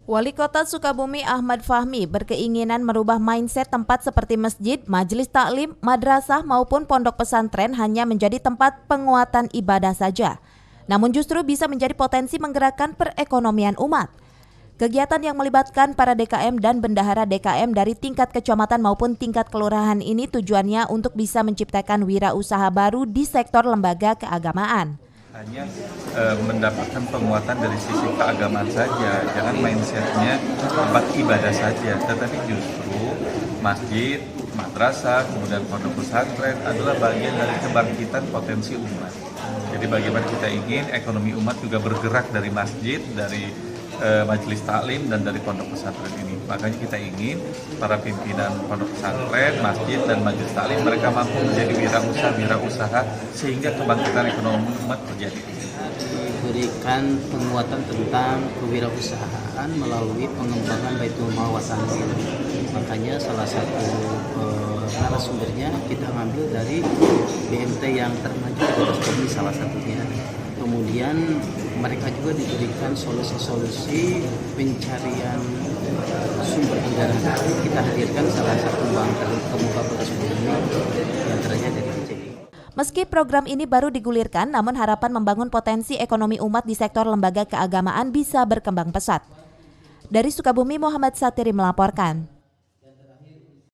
Wali Kota Sukabumi Ahmad Fahmi berkeinginan merubah mindset tempat seperti masjid, majelis taklim, madrasah maupun pondok pesantren hanya menjadi tempat penguatan ibadah saja. Namun justru bisa menjadi potensi menggerakkan perekonomian umat. Kegiatan yang melibatkan para DKM dan bendahara DKM dari tingkat kecamatan maupun tingkat kelurahan ini tujuannya untuk bisa menciptakan wirausaha baru di sektor lembaga keagamaan. Hanya mendapatkan penguatan dari sisi keagamaan saja, jangan mindsetnya tempat ibadah saja, tetapi justru masjid, madrasah, kemudian pondok pesantren adalah bagian dari kebangkitan potensi umat. Jadi bagaimana kita ingin ekonomi umat juga bergerak dari masjid, dari majelis taklim dan dari pondok pesantren ini. Makanya kita ingin para pimpinan pondok pesantren, masjid dan majelis taklim mereka mampu menjadi wirausaha sehingga kebangkitan ekonomi umat terjadi. Diberikan penguatan tentang kewirausahaan melalui pengembangan Baitul Mal Wasantri. Makanya salah satu narasumbernya kita ambil dari BMT yang termaju di Kota Sukabumi salah satunya. Kemudian mereka juga diberikan solusi-solusi pencarian sumber anggaran. Kita hadirkan salah satu bank terkemuka Kota Sukabumi yang ternyata dari BCD. Meski program ini baru digulirkan, namun harapan membangun potensi ekonomi umat di sektor lembaga keagamaan bisa berkembang pesat. Dari Sukabumi, Muhammad Satiri melaporkan.